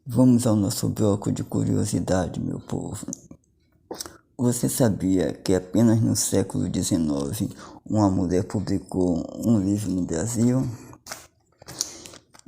Vamos ao nosso bloco de curiosidade, meu povo. Você sabia que apenas no século XIX uma mulher publicou um livro no Brasil?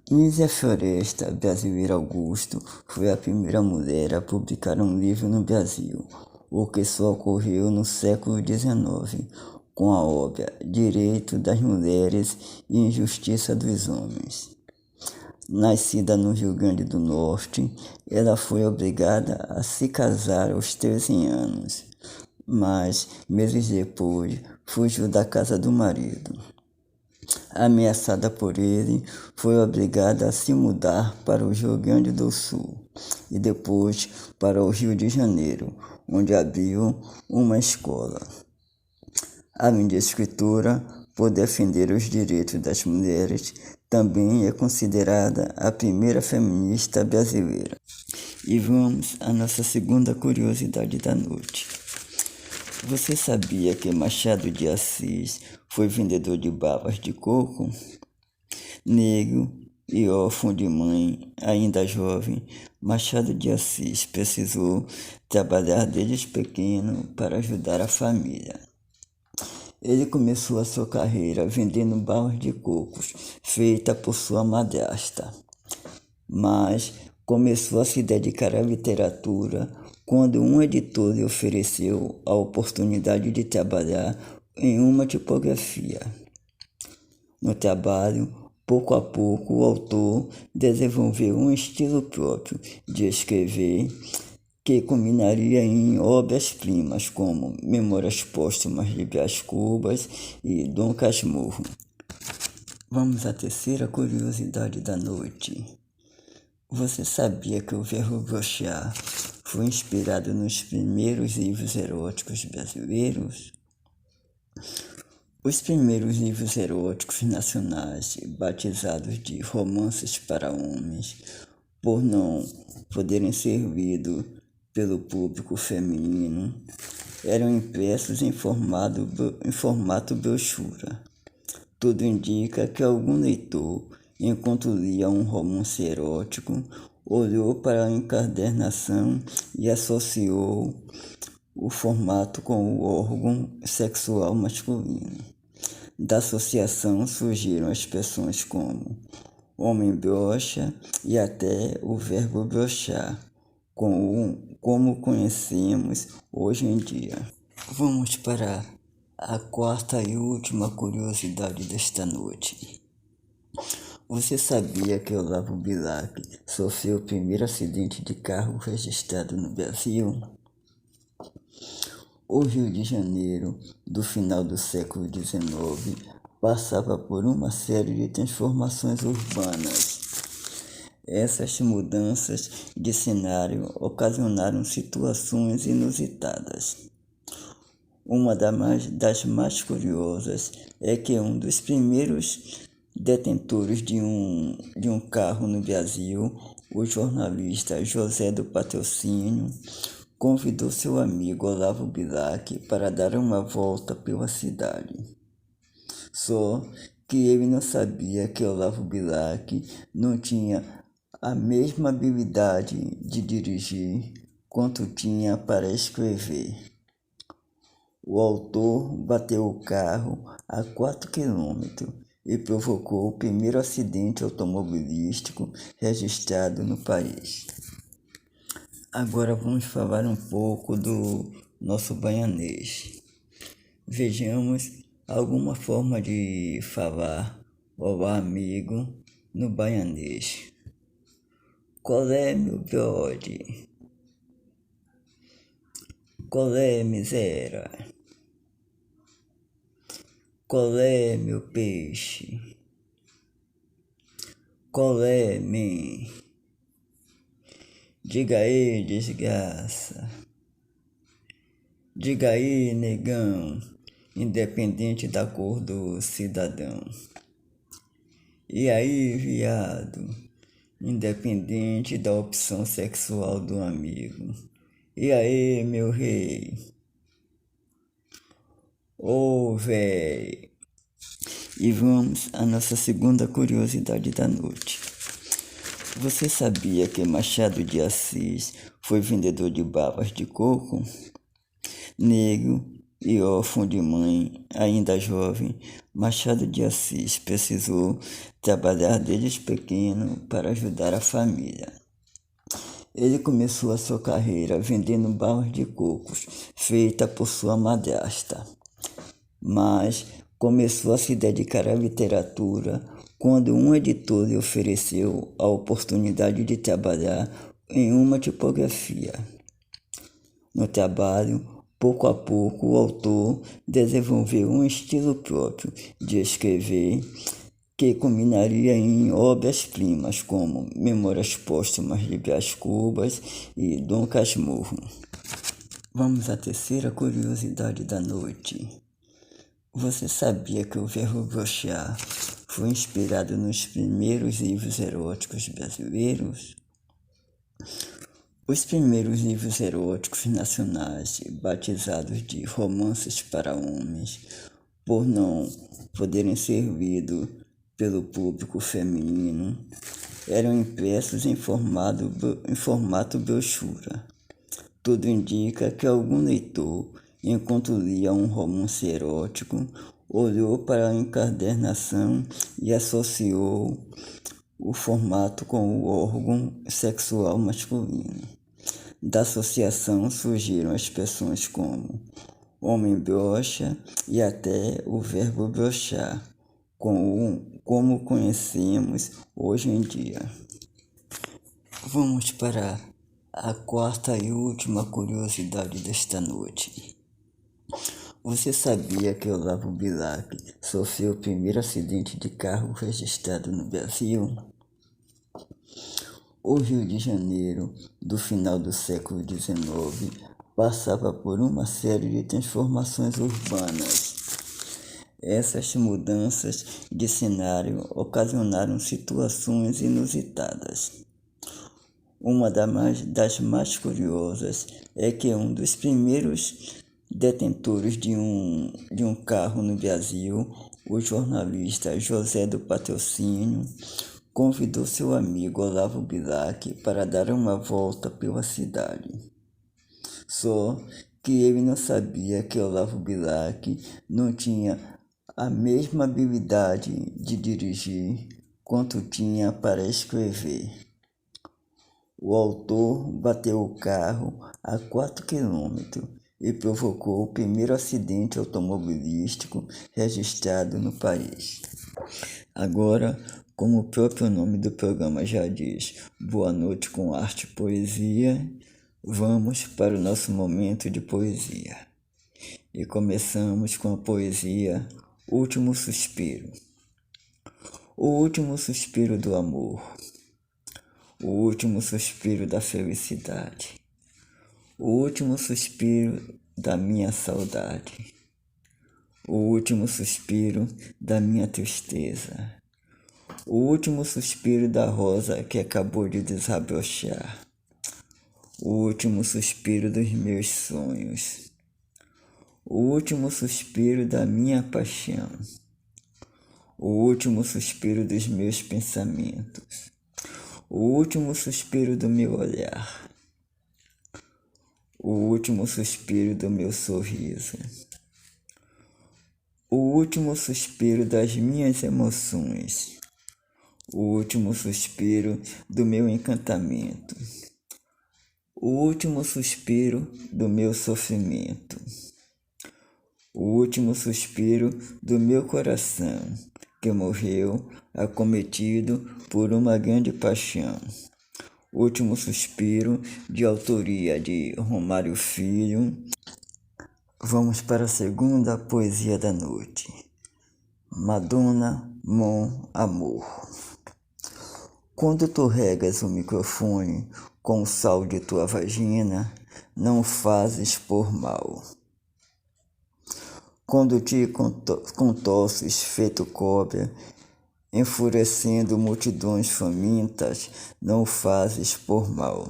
Nízia Floresta Brasileira Augusto foi a primeira mulher a publicar um livro no Brasil, o que só ocorreu no século XIX, com a obra Direito das Mulheres e Injustiça dos Homens. Nascida no Rio Grande do Norte, ela foi obrigada a se casar aos 13 anos, mas, meses depois, fugiu da casa do marido. Ameaçada por ele, foi obrigada a se mudar para o Rio Grande do Sul e depois para o Rio de Janeiro, onde abriu uma escola. Além de escritora, por defender os direitos das mulheres, também é considerada a primeira feminista brasileira. E vamos à nossa segunda curiosidade da noite. Você sabia que Machado de Assis foi vendedor de babas de coco? Negro e órfão de mãe, ainda jovem, Machado de Assis precisou trabalhar desde pequeno para ajudar a família. Ele começou a sua carreira vendendo balas de cocos, feita por sua madrasta, mas começou a se dedicar à literatura quando um editor lhe ofereceu a oportunidade de trabalhar em uma tipografia. No trabalho, pouco a pouco, o autor desenvolveu um estilo próprio de escrever que culminaria em obras-primas como Memórias Póstumas de Brás Cubas e Dom Casmurro. Vamos à terceira curiosidade da noite. Você sabia que o verbo broxar foi inspirado nos primeiros livros eróticos brasileiros? Os primeiros livros eróticos nacionais, batizados de romances para homens, por não poderem ser lidos pelo público feminino, eram impressos em formato brochura. Tudo indica que algum leitor, enquanto lia um romance erótico, olhou para a encadernação e associou o formato com o órgão sexual masculino. Da associação surgiram expressões como homem broxa e até o verbo broxar, como conhecemos hoje em dia. Vamos para a quarta e última curiosidade desta noite. Você sabia que Olavo Bilac sofreu o primeiro acidente de carro registrado no Brasil? O Rio de Janeiro, do final do século XIX, passava por uma série de transformações urbanas. Essas mudanças de cenário ocasionaram situações inusitadas. Uma das mais curiosas é que um dos primeiros detentores de um carro no Brasil, o jornalista José do Patrocínio, convidou seu amigo Olavo Bilac para dar uma volta pela cidade. Só que ele não sabia que Olavo Bilac não tinha a mesma habilidade de dirigir quanto tinha para escrever. O autor bateu o carro a 4 km e provocou o primeiro acidente automobilístico registrado no país. Agora vamos falar um pouco do nosso baianês. Vejamos alguma forma de falar olá amigo no baianês. Qual é, meu brode? Qual é, miséria? Qual é, meu peixe? Qual é, men? Diga aí, desgraça. Diga aí, negão, independente da cor do cidadão. E aí, viado, independente da opção sexual do amigo. E aí, meu rei? Ô, véi! E vamos à nossa segunda curiosidade da noite. Você sabia que Machado de Assis foi vendedor de babas de coco? Negro e órfão de mãe, ainda jovem, Machado de Assis precisou trabalhar desde pequeno para ajudar a família. Ele começou a sua carreira vendendo babas de cocos, feita por sua madrasta, mas começou a se dedicar à literatura quando um editor lhe ofereceu a oportunidade de trabalhar em uma tipografia. No trabalho, pouco a pouco, o autor desenvolveu um estilo próprio de escrever que culminaria em obras-primas como Memórias Póstumas de Brás Cubas e Dom Casmurro. Vamos à terceira curiosidade da noite. Você sabia que o verbo broxar foi inspirado nos primeiros livros eróticos brasileiros? Os primeiros livros eróticos nacionais, batizados de romances para homens, por não poderem ser lidos pelo público feminino, eram impressos em formato brochura. Tudo indica que algum leitor, enquanto lia um romance erótico, olhou para a encadernação e associou o formato com o órgão sexual masculino. Da associação surgiram expressões como homem broxa e até o verbo broxar, como conhecemos hoje em dia. Vamos para a quarta e última curiosidade desta noite. Você sabia que Olavo Bilac sofreu o primeiro acidente de carro registrado no Brasil? O Rio de Janeiro, do final do século XIX, passava por uma série de transformações urbanas. Essas mudanças de cenário ocasionaram situações inusitadas. Uma das mais curiosas é que um dos primeiros detentores de um carro no Brasil, o jornalista José do Patrocínio, convidou seu amigo Olavo Bilac para dar uma volta pela cidade. Só que ele não sabia que Olavo Bilac não tinha a mesma habilidade de dirigir quanto tinha para escrever. O autor bateu o carro a 4 km e provocou o primeiro acidente automobilístico registrado no país. Agora, como o próprio nome do programa já diz, Boa Noite com Arte e Poesia, vamos para o nosso momento de poesia. E começamos com a poesia Último Suspiro. O último suspiro do amor, o último suspiro da felicidade, o último suspiro da minha saudade, o último suspiro da minha tristeza, o último suspiro da rosa que acabou de desabrochar, o último suspiro dos meus sonhos, o último suspiro da minha paixão, o último suspiro dos meus pensamentos, o último suspiro do meu olhar, o último suspiro do meu sorriso, o último suspiro das minhas emoções, o último suspiro do meu encantamento, o último suspiro do meu sofrimento, o último suspiro do meu coração, que morreu acometido por uma grande paixão. Último suspiro, de autoria de Romário Filho. Vamos para a segunda poesia da noite. Madonna, mon amour. Quando tu regas o microfone com o sal de tua vagina, não fazes por mal. Quando te contosses feito cobra, enfurecendo multidões famintas, não o fazes por mal.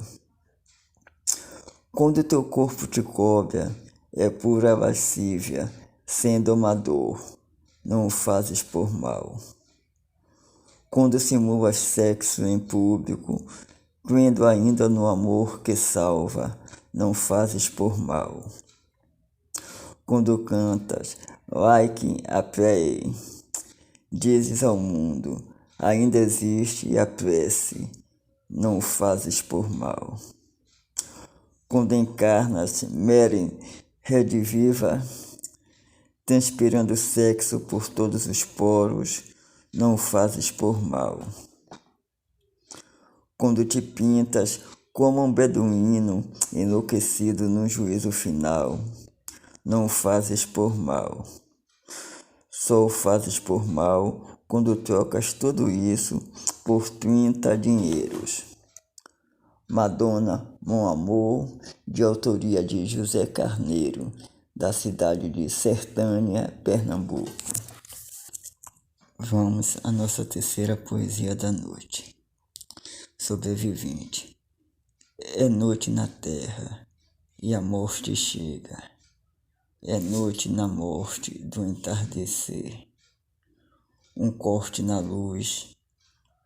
Quando teu corpo te cobra, é pura lascívia, sendo amador, não o fazes por mal. quando simula sexo em público, crendo ainda no amor que salva, não fazes por mal. Quando cantas, like a play, dizes ao mundo, ainda existe a prece, não o fazes por mal. Quando encarnas, Mary, rediviva, transpirando sexo por todos os poros, não o fazes por mal. Quando te pintas como um beduíno enlouquecido no juízo final, não o fazes por mal. Só o fazes por mal quando trocas tudo isso por 30 dinheiros. Madonna, Mon Amour, de autoria de José Carneiro, da cidade de Sertânia, Pernambuco. Vamos à nossa terceira poesia da noite. Sobrevivente. É noite na terra e a morte chega. É noite na morte do entardecer. Um corte na luz,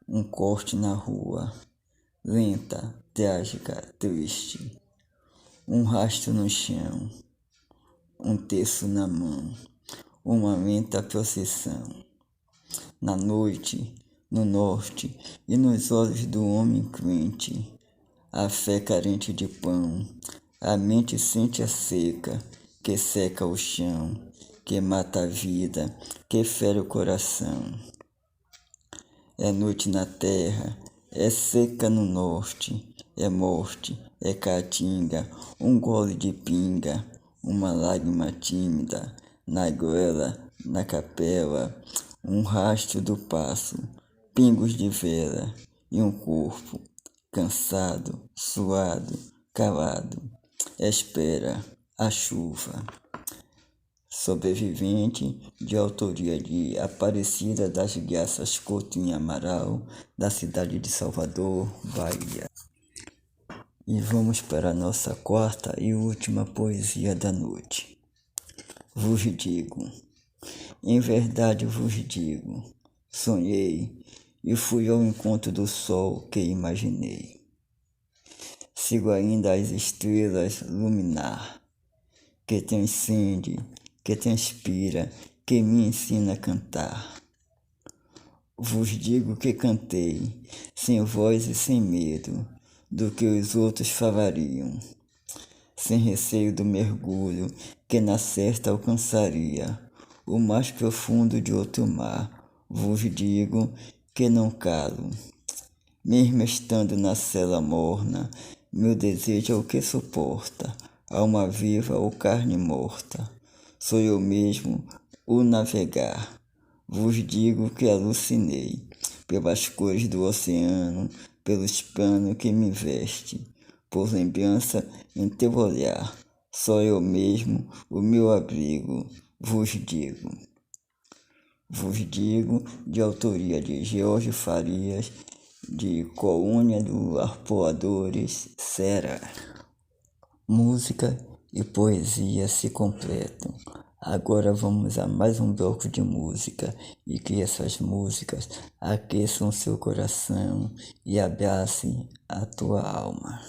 um corte na rua, lenta, trágica, triste. Um rastro no chão, um terço na mão, uma lenta procissão. Na noite, no norte e nos olhos do homem crente, a fé carente de pão, a mente sente a seca, que seca o chão, que mata a vida, que fere o coração. É noite na terra, é seca no norte, é morte, é caatinga, um gole de pinga, uma lágrima tímida, na goela, na capela, um rastro do passo, pingos de vela e um corpo, cansado, suado, calado, espera a chuva. Sobrevivente, de autoria de Aparecida das Graças Coutinho Amaral, da cidade de Salvador, Bahia. E vamos para a nossa quarta e última poesia da noite. Vos digo, em verdade vos digo, sonhei e fui ao encontro do sol que imaginei. Sigo ainda as estrelas luminar, que transcende, que transpira, que me ensina a cantar. Vos digo que cantei, sem voz e sem medo, do que os outros falariam, sem receio do mergulho que na certa alcançaria o mais profundo de outro mar. Vos digo que não calo, mesmo estando na cela morna, meu desejo é o que suporta, alma viva ou carne morta. Sou eu mesmo o navegar. Vos digo que alucinei pelas cores do oceano, pelos panos que me veste, por lembrança em teu olhar. Só eu mesmo o meu abrigo. Vos digo, de autoria de George Farias, de Colônia do Arpoadores, Ceará. Música e poesia se completam. Agora vamos a mais um bloco de música e que essas músicas aqueçam seu coração e abracem a tua alma.